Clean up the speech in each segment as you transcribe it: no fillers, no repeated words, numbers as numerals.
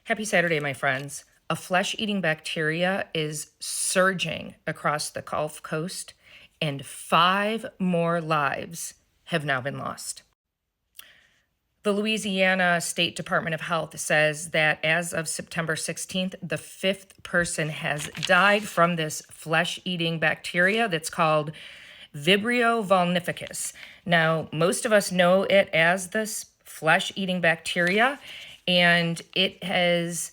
Happy Saturday, my friends. A flesh-eating bacteria is surging across the Gulf Coast, and 5 more lives have now been lost. The Louisiana State Department of Health says that as of September 16th, the 5th person has died from this flesh-eating bacteria that's called Vibrio vulnificus. Now, most of us know it as this flesh-eating bacteria, and it has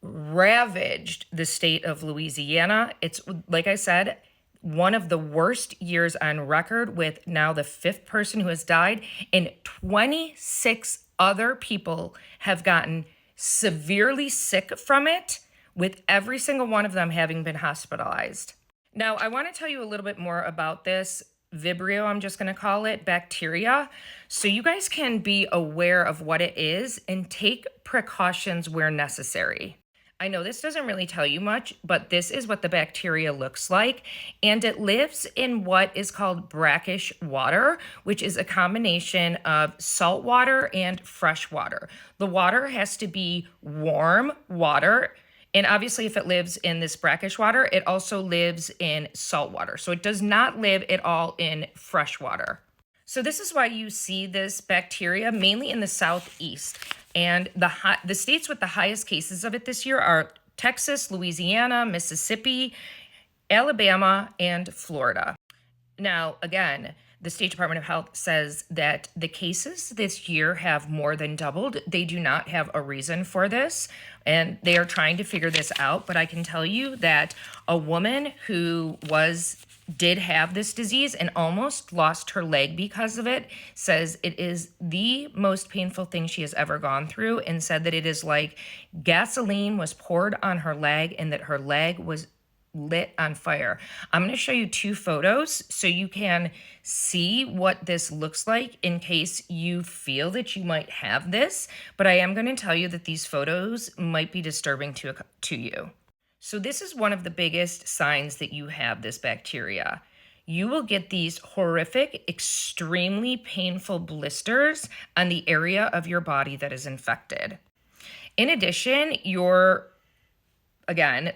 ravaged the state of Louisiana. It's, like I said, one of the worst years on record, with now the 5th person who has died, and 26 other people have gotten severely sick from it, with every single one of them having been hospitalized. Now, I want to tell you a little bit more about this Vibrio, I'm just going to call it, bacteria, so you guys can be aware of what it is and take precautions where necessary. I know this doesn't really tell you much, but this is what the bacteria looks like, and it lives in what is called brackish water, which is a combination of salt water and fresh water. The water has to be warm water, and obviously if it lives in this brackish water, it also lives in salt water. So it does not live at all in fresh water. So this is why you see this bacteria mainly in the southeast. And the states with the highest cases of it this year are Texas, Louisiana, Mississippi, Alabama, and Florida. Now, again, the State Department of Health says that the cases this year have more than doubled. They do not have a reason for this, and they are trying to figure this out. But I can tell you that a woman who did have this disease and almost lost her leg because of it says it is the most painful thing she has ever gone through, and said that it is like gasoline was poured on her leg and that her leg was lit on fire. I'm going to show you 2 photos so you can see what this looks like in case you feel that you might have this, but I am going to tell you that these photos might be disturbing to you. So this is one of the biggest signs that you have this bacteria. You will get these horrific, extremely painful blisters on the area of your body that is infected. In addition, your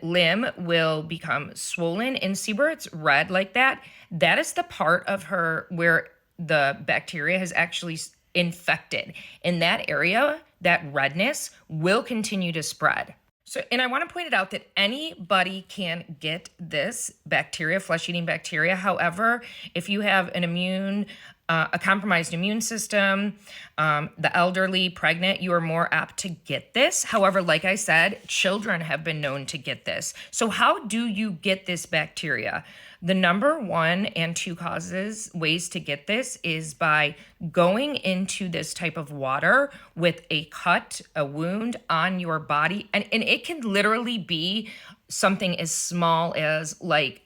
limb will become swollen, and see where it's red like that? That is the part of her where the bacteria has actually infected. In that area, that redness will continue to spread. So, and I want to point it out that anybody can get this bacteria, flesh-eating bacteria. However, if you have a compromised immune system, the elderly, pregnant, you are more apt to get this. However, like I said, children have been known to get this. So how do you get this bacteria? The number 1 and 2 ways to get this is by going into this type of water with a cut, a wound on your body. And it can literally be something as small as like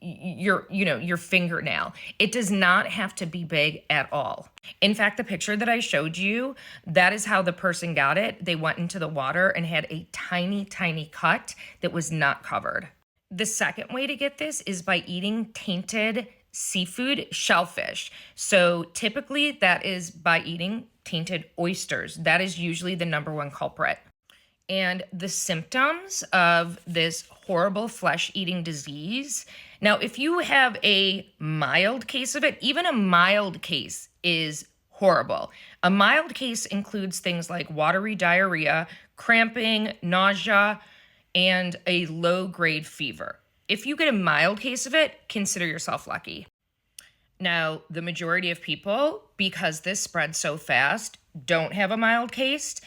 your fingernail. It does not have to be big at all. In fact, the picture that I showed you, that is how the person got it. They went into the water and had a tiny, tiny cut that was not covered. The second way to get this is by eating tainted seafood, shellfish. So typically that is by eating tainted oysters. That is usually the number 1 culprit. And the symptoms of this horrible flesh-eating disease. Now, if you have a mild case of it, even a mild case is horrible. A mild case includes things like watery diarrhea, cramping, nausea, and a low-grade fever. If you get a mild case of it, consider yourself lucky. Now, the majority of people, because this spreads so fast, don't have a mild case,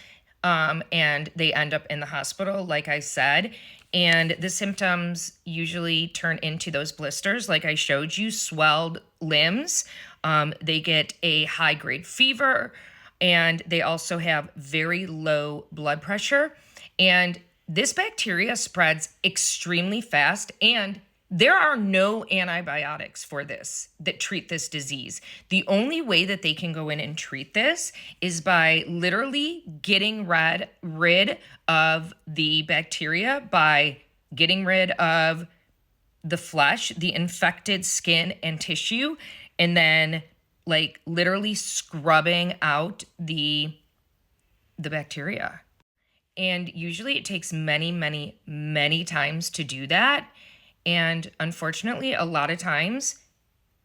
and they end up in the hospital, like I said. And the symptoms usually turn into those blisters, like I showed you, swelled limbs. They get a high-grade fever, and they also have very low blood pressure. And this bacteria spreads extremely fast, and there are no antibiotics for this that treat this disease. The only way that they can go in and treat this is by literally getting rid of the bacteria, by getting rid of the flesh, the infected skin and tissue, and then like literally scrubbing out the bacteria. And usually it takes many, many, many times to do that. And unfortunately, a lot of times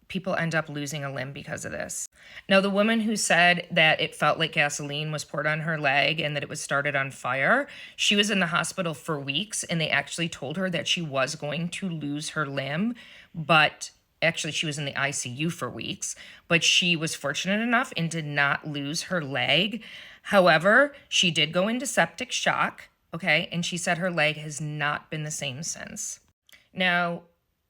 people end up losing a limb because of this. Now, the woman who said that it felt like gasoline was poured on her leg and that it was started on fire, she was in the hospital for weeks, and they actually told her that she was going to lose her limb, but actually she was in the ICU for weeks, but she was fortunate enough and did not lose her leg. However, she did go into septic shock, okay, and she said her leg has not been the same since. Now,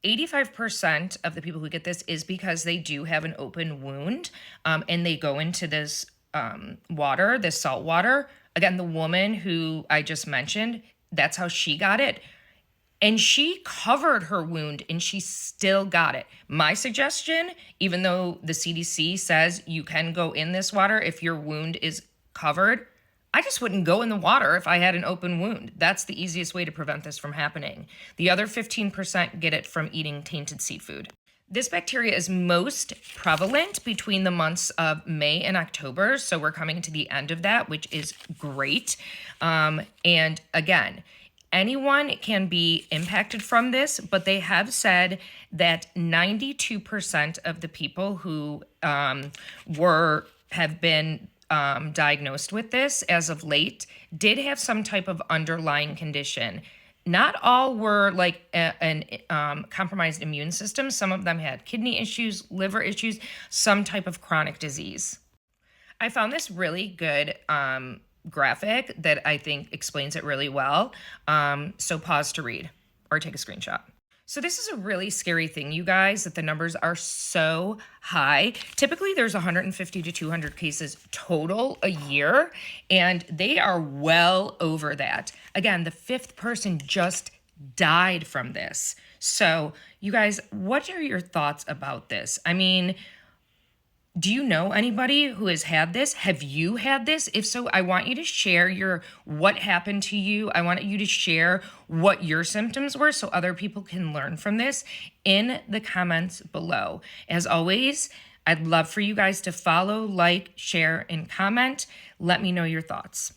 85% of the people who get this is because they do have an open wound, and they go into this water, this salt water. Again, the woman who I just mentioned, that's how she got it. And she covered her wound and she still got it. My suggestion, even though the CDC says you can go in this water if your wound is covered, I just wouldn't go in the water if I had an open wound. That's the easiest way to prevent this from happening. The other 15% get it from eating tainted seafood. This bacteria is most prevalent between the months of May and October. So we're coming to the end of that, which is great. And again, anyone can be impacted from this, but they have said that 92% of the people who have been diagnosed with this as of late did have some type of underlying condition. Not all were like an compromised immune system. Some of them had kidney issues, liver issues, some type of chronic disease. I found this really good graphic that I think explains it really well. So pause to read or take a screenshot. So this is a really scary thing, you guys, that the numbers are so high. Typically, there's 150 to 200 cases total a year, and they are well over that. Again, the fifth person just died from this. So you guys, what are your thoughts about this? I mean, do you know anybody who has had this? Have you had this? If so, I want you to share what happened to you. I want you to share what your symptoms were so other people can learn from this in the comments below. As always, I'd love for you guys to follow, like, share, and comment. Let me know your thoughts.